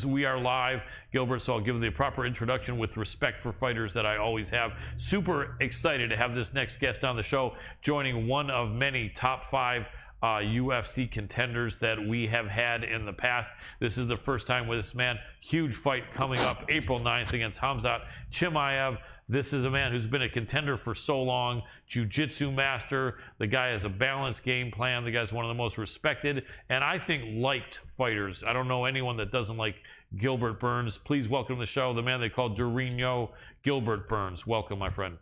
We are live, Gilbert, so I'll give the proper introduction with respect for fighters that I always have. Super excited to have this next guest on the show, joining one of many top 5 UFC contenders that we have had in the past. This is the first time with this man. Huge fight coming up April 9th against Khamzat Chimaev. This is a man who's been a contender for so long, jiu-jitsu master. The guy has a balanced game plan. The guy's one of the most respected and I think liked fighters. I don't know anyone that doesn't like Gilbert Burns. Please welcome to the show the man they call Dorino, Gilbert Burns. Welcome, my friend.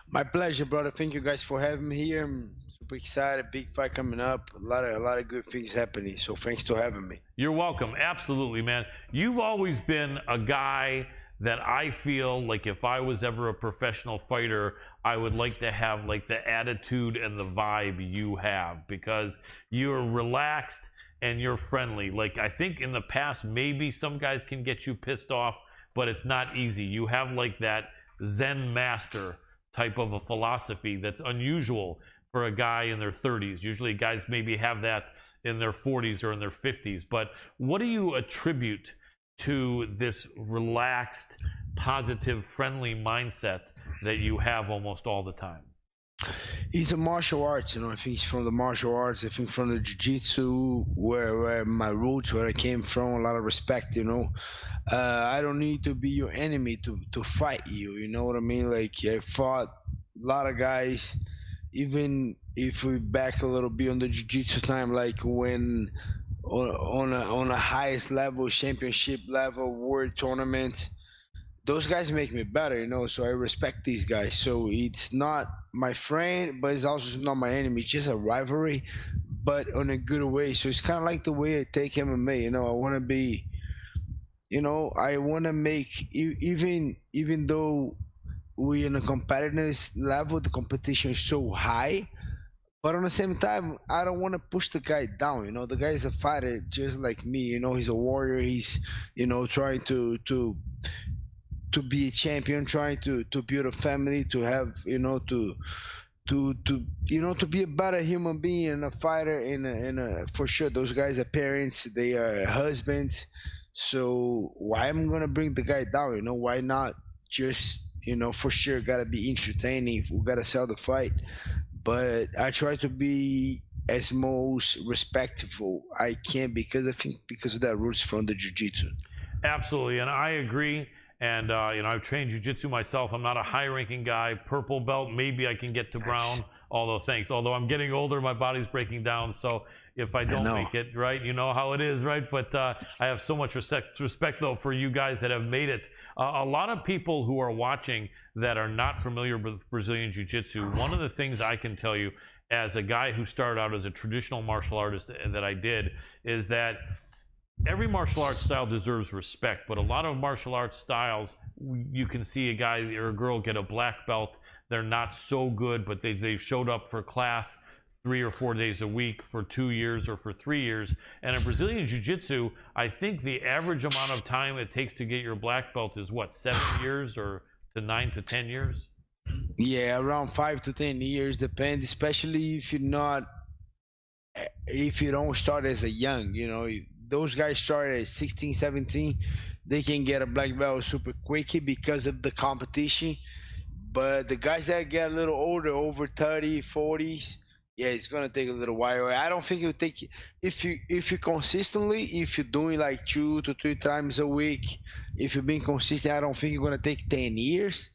My pleasure, brother. Thank you guys for having me here. I'm super excited. Big fight coming up. A lot of good things happening. So thanks for having me. You're welcome. Absolutely, man. You've always been a guy that I feel like if I was ever a professional fighter, I would like to have like the attitude and the vibe you have, because you're relaxed and you're friendly. Like, I think in the past, maybe some guys can get you pissed off, but it's not easy. You have like that Zen master type of a philosophy that's unusual for a guy in their 30s. Usually guys maybe have that in their 40s or in their 50s. But what do you attribute to this relaxed, positive, friendly mindset that you have almost all the time? He's a martial arts, you know. I think he's from the martial arts. I think from the jiu-jitsu, where my roots, where I came from, a lot of respect, you know. I don't need to be your enemy to fight you, you know what I mean? Like, I fought a lot of guys, even if we back a little bit on the jiu-jitsu time, like when on a highest level, championship level, world tournament, those guys make me better, you know. So I respect these guys. So it's not my friend, but it's also not my enemy. It's just a rivalry, but on a good way. So it's kind of like the way I take MMA, you know. I want to be, you know, I want to make, even though we in a competitive level, the competition is so high, but on the same time, I don't want to push the guy down. You know, the guy is a fighter just like me. You know, he's a warrior. He's, you know, trying to be a champion, trying to build a family, to have, you know, to be a better human being and a fighter. For sure, those guys are parents. They are husbands. So why am I gonna bring the guy down? You know, why not just, you know, for sure, gotta be entertaining. We gotta sell the fight. But I try to be as most respectful I can, because I think because of that roots from the jiu-jitsu. Absolutely, and I agree. And you know, I've trained jiu-jitsu myself. I'm not a high-ranking guy. Purple belt, maybe I can get to brown. Although I'm getting older, my body's breaking down. So if I don't make it, right, you know how it is, right? But I have so much respect though for you guys that have made it. A lot of people who are watching that are not familiar with Brazilian Jiu-Jitsu, one of the things I can tell you as a guy who started out as a traditional martial artist that I did, is that every martial arts style deserves respect, but a lot of martial arts styles, you can see a guy or a girl get a black belt. They're not so good, but they've showed up for class 3 or 4 days a week for 2 years or for 3 years. And in Brazilian Jiu-Jitsu, I think the average amount of time it takes to get your black belt is what, 7 years or to 9 to 10 years? Yeah, around 5 to 10 years, depends. Especially if you don't start as a young, you know. Those guys start at 16, 17. They can get a black belt super quickly because of the competition. But the guys that get a little older, over 30, 40s, yeah, it's gonna take a little while. I don't think it would take, if you consistently, if you're doing like 2 to 3 times a week, if you're being consistent, I don't think you're gonna take 10 years.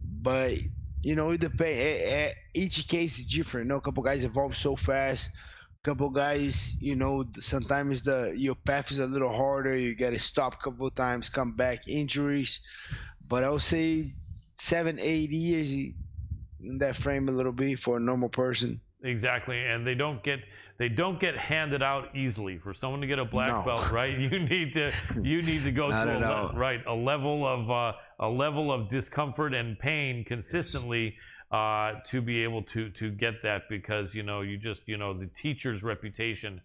But you know, it depends. Each case is different. You know, a couple guys evolve so fast. Couple guys, you know, sometimes your path is a little harder. You gotta stop a couple times, come back, injuries. But I would say 7, 8 years in that frame a little bit for a normal person. Exactly, and they don't get handed out easily. For someone to get a black belt, right? You need to go to a level of discomfort and pain consistently to be able to get that, because you know, the teacher's reputation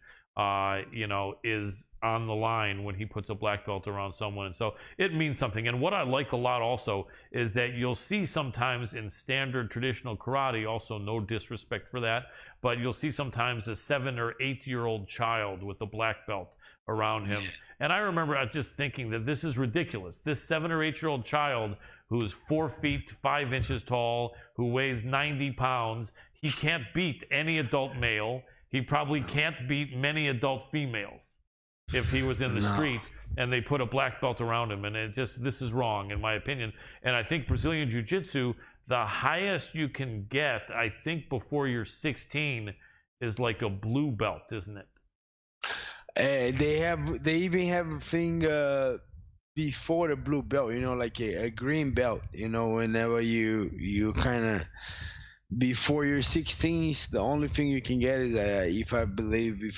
is on the line when he puts a black belt around someone. And so it means something. And what I like a lot also is that you'll see sometimes in standard traditional karate, also no disrespect for that, but you'll see sometimes a 7 or 8 year old child with a black belt around him. And I remember just thinking that this is ridiculous. This 7 or 8-year-old child who's 4 feet 5 inches tall, who weighs 90 pounds, he can't beat any adult male. He probably can't beat many adult females if he was in the street and they put a black belt around him. And this is wrong, in my opinion. And I think Brazilian Jiu-Jitsu, the highest you can get, I think before you're 16, is like a blue belt, isn't it? They even have a thing before the blue belt, like a green belt. Whenever you kind of before you're 16, the only thing you can get is if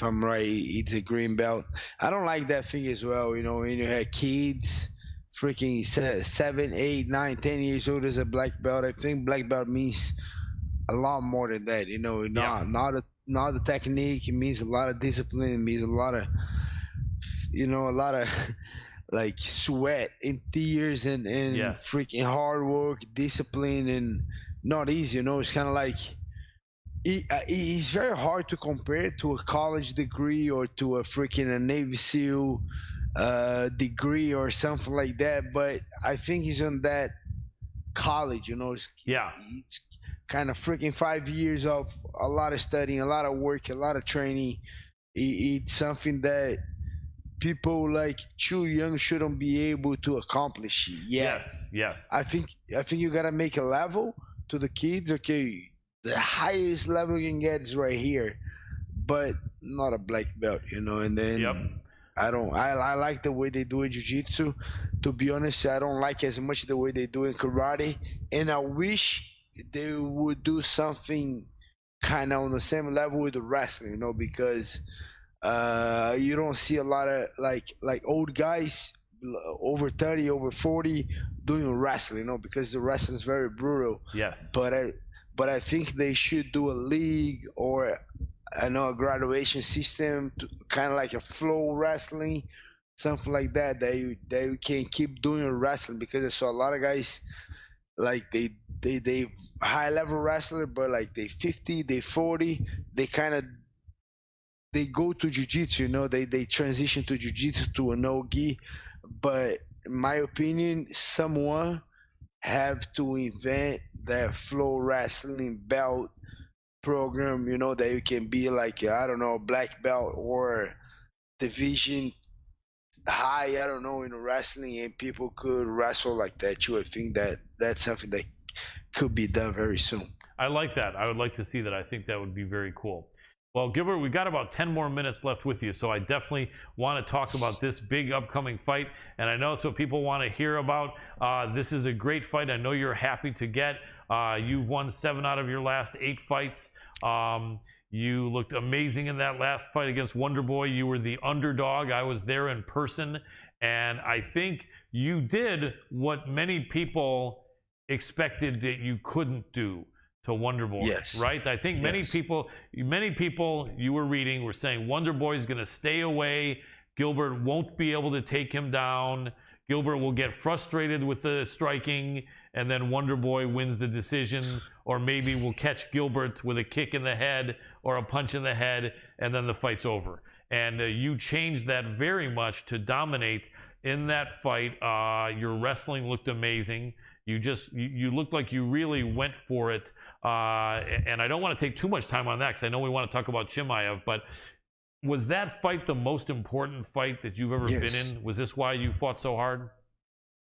I'm right, it's a green belt. I don't like that thing as well. When you have kids, freaking 7, 8, 9, 10 years old as a black belt. I think black belt means a lot more than that. Not the technique. It means a lot of discipline. It means a lot of like sweat and tears and freaking hard work, discipline, and not easy. It's kind of like it's very hard to compare it to a college degree or to a freaking Navy SEAL degree or something like that. But I think he's on that college. It's kind of freaking 5 years of a lot of studying, a lot of work, a lot of training. It's something that people like too young shouldn't be able to accomplish yet. Yes. I think you gotta make a level to the kids. Okay, the highest level you can get is right here, but not a black belt, And then I like the way they do in jiu-jitsu. To be honest, I don't like as much the way they do in karate, and I wish they would do something kind of on the same level with the wrestling, because you don't see a lot of like old guys over 30, over 40 doing wrestling, because the wrestling is very brutal. Yes. But I think they should do a league or a graduation system, kind of like a flow wrestling, something like that. They can keep doing wrestling, because I saw a lot of guys like they high level wrestler, but like they 50, they 40, they go to jiu-jitsu, they transition to jiu-jitsu to a no-gi. But in my opinion, someone have to invent that flow wrestling belt program, that you can be like, I don't know, black belt or division high, I don't know, in wrestling, and people could wrestle like that too. I think that's something that could be done very soon. I like that. I would like to see that. I think that would be very cool. Well, Gilbert, we've got about 10 more minutes left with you, so I definitely want to talk about this big upcoming fight, and I know it's what people want to hear about. This is a great fight. I know you're happy to get. You've won 7 out of your last 8 fights. You looked amazing in that last fight against Wonderboy. You were the underdog. I was there in person, and I think you did what many people expected that you couldn't do to Wonderboy. Yes. Right? I think many people you were reading were saying Wonderboy is going to stay away. Gilbert won't be able to take him down. Gilbert will get frustrated with the striking, and then Wonderboy wins the decision, or maybe we'll catch Gilbert with a kick in the head or a punch in the head, and then the fight's over. And you changed that very much to dominate in that fight. Your wrestling looked amazing. You looked like you really went for it. And I don't want to take too much time on that, because I know we want to talk about Chimaev, but was that fight the most important fight that you've ever been in? Was this why you fought so hard?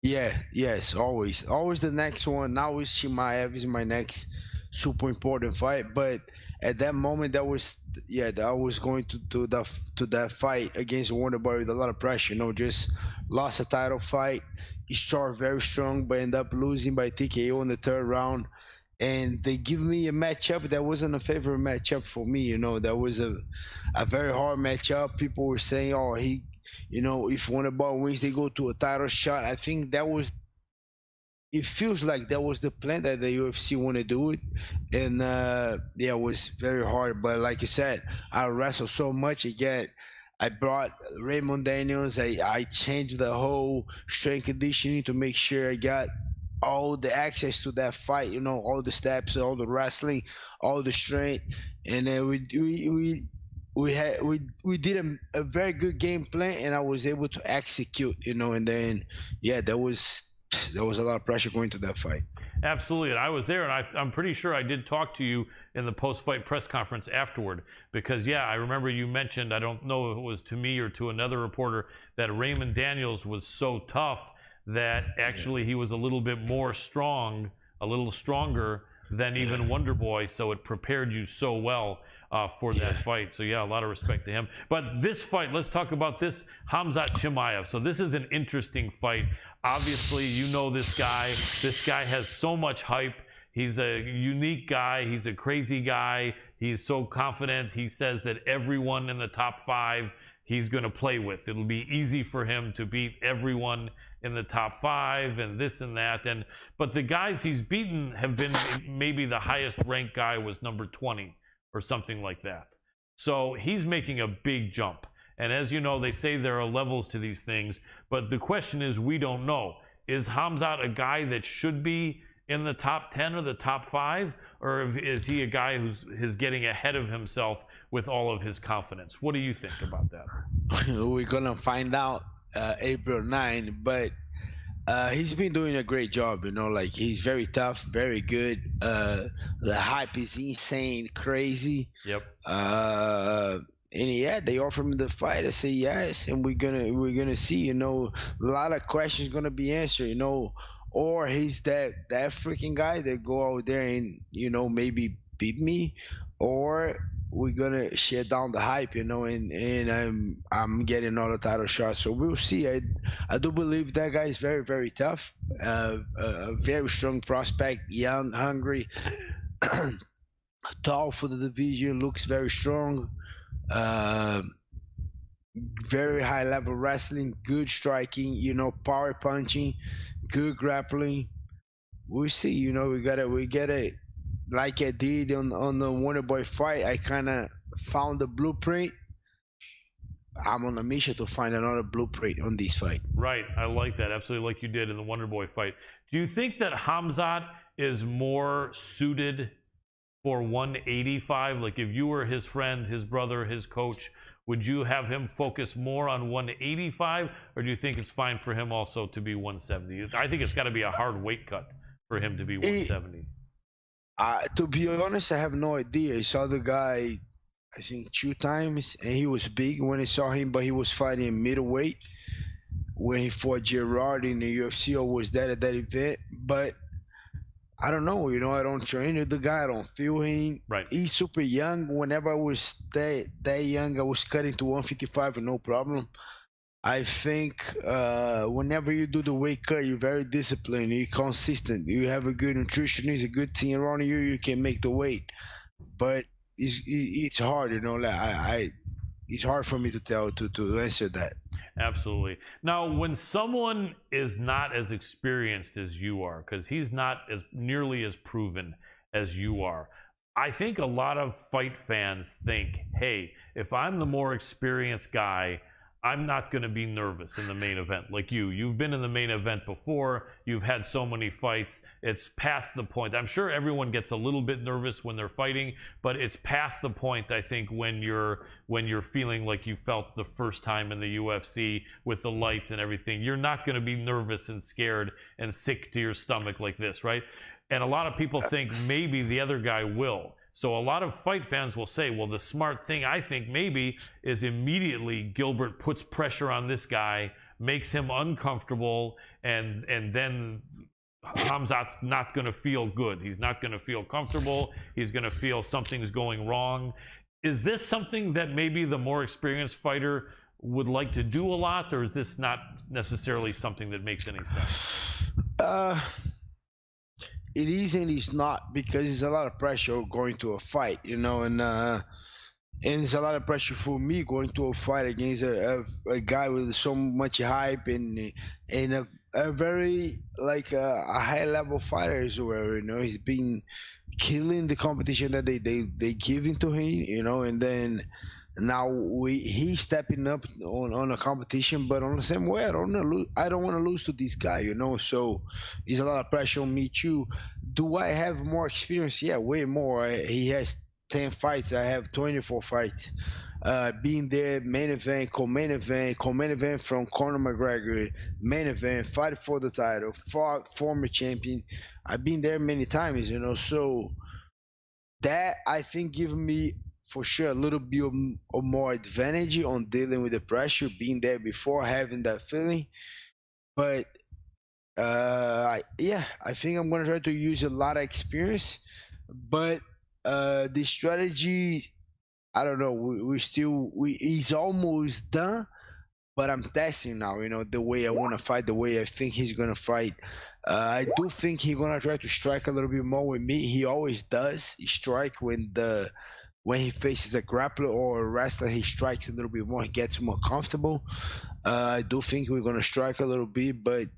Yes, always the next one. Now is Chimaev is my next super important fight, but at that moment that was going to that fight against Wonderboy with a lot of pressure. Just lost a title fight. He started very strong, but ended up losing by TKO in the 3rd round. And they give me a matchup that wasn't a favorite matchup for me. That was a very hard matchup. People were saying, oh, if Wonderboy wins, they go to a title shot. I think it feels like that was the plan, that the UFC want to do it. And it was very hard. But like you said, I wrestled so much again. I brought Raymond Daniels. I changed the whole strength conditioning to make sure I got all the access to that fight, all the steps, all the wrestling, all the strength. And then we did a very good game plan, and I was able to execute, and then yeah, there was a lot of pressure going to that fight. Absolutely, and I was there, and I'm pretty sure I did talk to you in the post-fight press conference afterward, because yeah, I remember you mentioned, I don't know if it was to me or to another reporter, that Raymond Daniels was so tough that actually he was a little bit more strong, a little stronger than even Wonderboy, so it prepared you so well for that fight. So yeah, a lot of respect to him. But this fight, let's talk about this Khamzat Chimaev. So this is an interesting fight. Obviously, you know this guy. This guy has so much hype. He's a unique guy. He's a crazy guy. He's so confident. He says that everyone in the top 5 he's going to play with. It'll be easy for him to beat everyone in the top 5 and this and that. But the guys he's beaten have been, maybe the highest ranked guy was number 20 or something like that. So he's making a big jump. And as you know, they say there are levels to these things, but the question is, we don't know. Is Khamzat a guy that should be in the top 10 or the top 5? Or is he a guy who's getting ahead of himself with all of his confidence? What do you think about that? We're going to find out April 9, but he's been doing a great job, like he's very tough, very good. The hype is insane, crazy. Yep. And yeah, they offer me the fight. I say yes, and we're gonna see. A lot of questions gonna be answered. Or he's that freaking guy that go out there and maybe beat me, or we're gonna shut down the hype. And I'm getting all the title shots. So we'll see. I do believe that guy is very, very tough. A very strong prospect, young, hungry, tall for the division, looks very strong. Very high level wrestling, good striking, power punching, good grappling. We'll see. We gotta like I did on the Wonderboy fight. I kind of found the blueprint. I'm on a mission to find another blueprint on this fight. Right, I like that, absolutely, like you did in the Wonderboy fight. Do you think that Khamzat is more suited for 185? Like, if you were his friend, his brother, his coach, would you have him focus more on 185, or do you think it's fine for him also to be 170? I think it's got to be a hard weight cut for him to be 170. To be honest, I have no idea. I saw the guy, I think 2 times, and he was big when I saw him, but he was fighting middleweight when he fought Gerard in the UFC, or was that at that event. But I don't know, I don't train with the guy. I don't feel him. Right. He's super young. Whenever I was that young, I was cutting to 155 no problem. I think whenever you do the weight cut, you're very disciplined, you're consistent, you have a good nutritionist, a good team around you, you can make the weight. But it's hard, it's hard for me to answer that. Absolutely. Now, when someone is not as experienced as you are, because he's not as nearly as proven as you are, I think a lot of fight fans think, hey, if I'm the more experienced guy, I'm not going to be nervous in the main event. Like you've been in the main event before, you've had so many fights, it's past the point. I'm sure everyone gets a little bit nervous when they're fighting, but it's past the point, I think, when you're feeling like you felt the first time in the UFC with the lights and everything. You're not going to be nervous and scared and sick to your stomach like this, right? And a lot of people think maybe the other guy will. So a lot of fight fans will say, well, the smart thing, I think, maybe, is immediately Gilbert puts pressure on this guy, makes him uncomfortable, and then Khamzat's not going to feel good. He's not going to feel comfortable. He's going to feel something's going wrong. Is this something that maybe the more experienced fighter would like to do a lot, or is this not necessarily something that makes any sense? It is and it's not, because it's a lot of pressure going to a fight, and it's a lot of pressure for me going to a fight against a guy with so much hype and a very a high level fighter as well. He's been killing the competition that they give into him, and then now he's stepping up on a competition, but on the same way, I don't want to lose to this guy, So it's a lot of pressure on me too. Do I have more experience? Yeah, way more. He has 10 fights. I have 24 fights. being there, main event, co-main event from Conor McGregor, main event, fight for the title, fought former champion. I've been there many times, so that I think given me for sure a little bit of more advantage on dealing with the pressure, being there before, having that feeling. But yeah, I think I'm gonna try to use a lot of experience, but the strategy, I don't know. He's almost done, but I'm testing now. The way I want to fight, the way I think he's gonna fight. I do think he's gonna try to strike a little bit more with me. He always does. He strike when he faces a grappler or a wrestler. He strikes a little bit more. He gets more comfortable. I do think we're gonna strike a little bit, but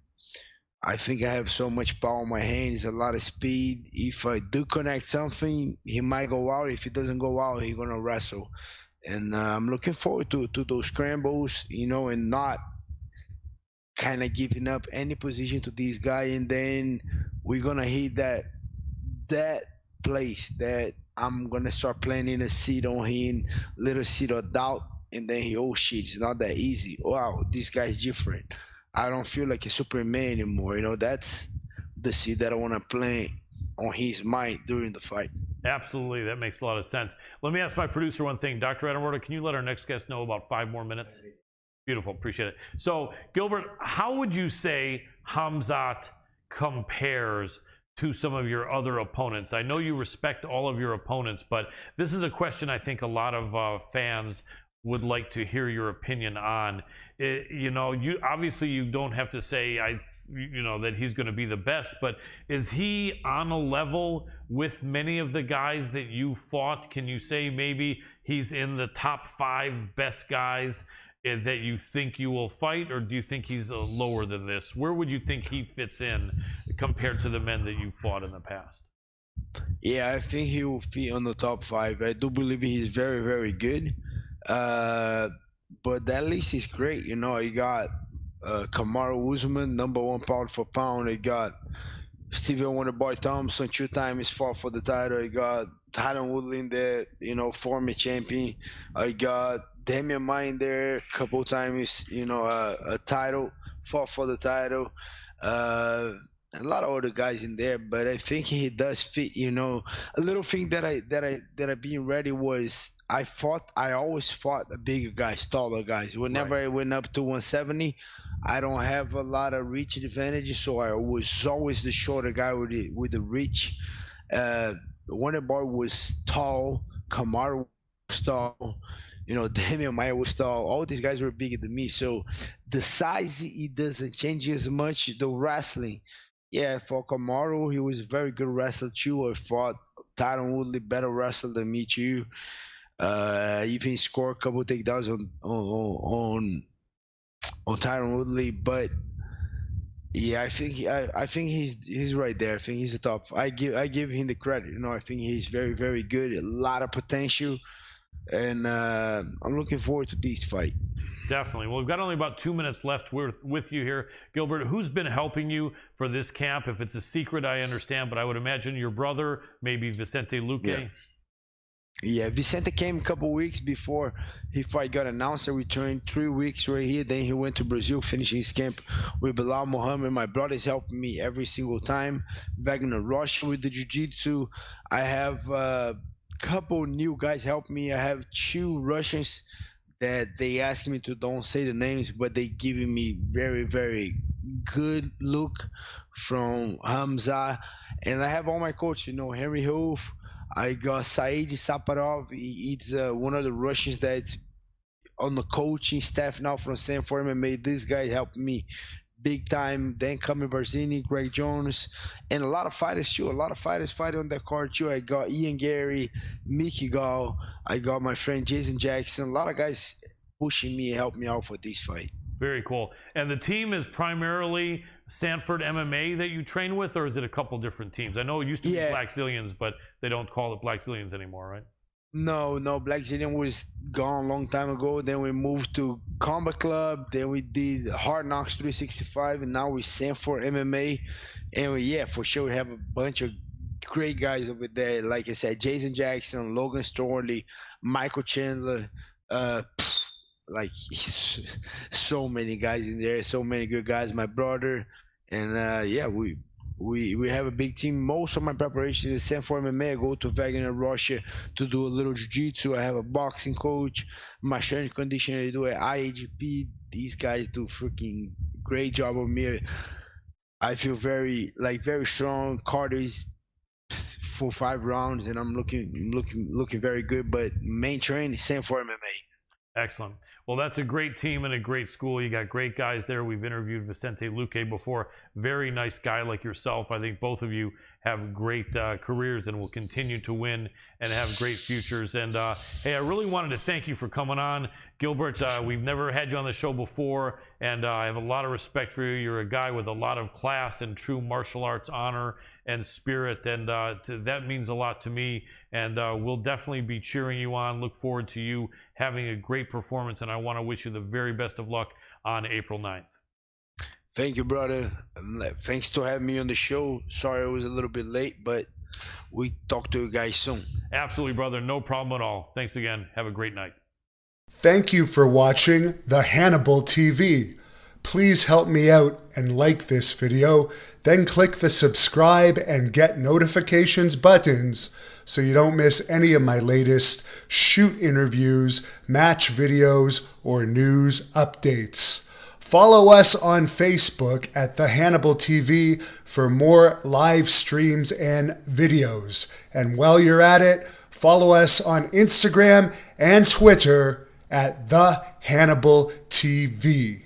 I think I have so much power in my hands, a lot of speed. If I do connect something, he might go out. If he doesn't go out, he's gonna wrestle. And I'm looking forward to those scrambles, and not kind of giving up any position to this guy. And then we're gonna hit that place that I'm gonna start planting a seed on him, little seed of doubt, and then oh shit, it's not that easy. Wow, this guy's different. I don't feel like a Superman anymore. That's the seed that I want to plant on his mind during the fight. Absolutely, that makes a lot of sense. Let me ask my producer one thing. Dr. Edwardo, can you let our next guest know about 5 more minutes? Beautiful, appreciate it. So, Gilbert, how would you say Khamzat compares to some of your other opponents? I know you respect all of your opponents, but this is a question I think a lot of fans would like to hear your opinion on. You obviously you don't have to say that he's going to be the best, but is he on a level with many of the guys that you fought? Can you say maybe he's in the top 5 best guys that you think you will fight, or do you think he's lower than this? Where would you think he fits in compared to the men that you fought in the past? Yeah, I think he will fit on the top 5. I do believe he's very, very good. But that list is great. You got Kamaru Usman, #1 pound for pound. You got Steven Wonderboy Thompson, 2 times fought for the title. You got Tyron Woodley in there, former champion. I got Damian Maia in there, a couple times, a title, fought for the title. A lot of other guys in there, but I think he does fit. A little thing that I being ready was I always fought the bigger guys, taller guys. Whenever I went up to 170, I don't have a lot of reach advantage, so I was always the shorter guy with the reach. Wonderboy was tall, Kamaru was tall, Damian Maia was tall. All these guys were bigger than me, so the size it doesn't change as much. The wrestling, yeah, for Kamaru, he was a very good wrestler too. I fought Tyron Woodley, better wrestler than me too. Even scored a couple takedowns on Tyron Woodley, but yeah, I think he's right there. I think he's the top. I give him the credit. I think he's very, very good. A lot of potential, and I'm looking forward to this fight. Definitely. Well, we've got only about 2 minutes left with you here. Gilbert, who's been helping you for this camp? If it's a secret, I understand, but I would imagine your brother, maybe Vicente Luque. Yeah, Vicente came a couple weeks before his fight got announced. I returned 3 weeks right here. Then he went to Brazil, finishing his camp with Bilal Muhammad. My brother's helping me every single time. Wagner Rocha with the jiu-jitsu. I have a couple new guys help me. I have 2 Russians that they ask me to don't say the names, but they giving me very, very good look from Khamzat. And I have all my coaches, Henry Hoof. I got Said Saparov. He's one of the Russians that's on the coaching staff now from Stanford MMA. This guy helped me big time. Dan Barzini, Greg Jones, and a lot of fighters too. A lot of fighters fighting on that card too. I got Ian Gary, Mickey Gall. I got my friend Jason Jackson. A lot of guys pushing me and helping me out for this fight. Very cool. And the team is primarily Sanford MMA that you train with, or is it a couple different teams? I know it used to be Black Zillions, but they don't call it Black Zillions anymore, right? No, Black Zillion was gone a long time ago. Then we moved to Combat Club. Then we did Hard Knocks 365, and now we Sanford MMA. And for sure, we have a bunch of great guys over there. Like I said, Jason Jackson, Logan Storley, Michael Chandler, Like so many guys in there, so many good guys. My brother, and yeah, we have a big team. Most of my preparation is sent for MMA. I go to Wagner, Russia to do a little jiu-jitsu. I have a boxing coach. My strength conditioner, I do at IAGP. These guys do freaking great job of me. I feel very strong. Cardio is for 5 rounds, and I'm looking very good. But main training, same for MMA. Excellent. Well, that's a great team and a great school. You got great guys there. We've interviewed Vicente Luque before. Very nice guy like yourself. I think both of you have great careers and will continue to win and have great futures. And hey, I really wanted to thank you for coming on. Gilbert, we've never had you on the show before, and I have a lot of respect for you. You're a guy with a lot of class and true martial arts honor and spirit, and that means a lot to me. And we'll definitely be cheering you on. Look forward to you having a great performance, and I want to wish you the very best of luck on April 9th. Thank you, brother. Thanks to having me on the show. Sorry I was a little bit late, but we talk to you guys soon. Absolutely, brother. No problem at all. Thanks again. Have a great night. Thank you for watching the Hannibal TV. Please help me out and like this video, then click the subscribe and get notifications buttons so you don't miss any of my latest shoot interviews, match videos, or news updates. Follow us on Facebook at the Hannibal TV for more live streams and videos. And while you're at it, follow us on Instagram and Twitter at the Hannibal TV.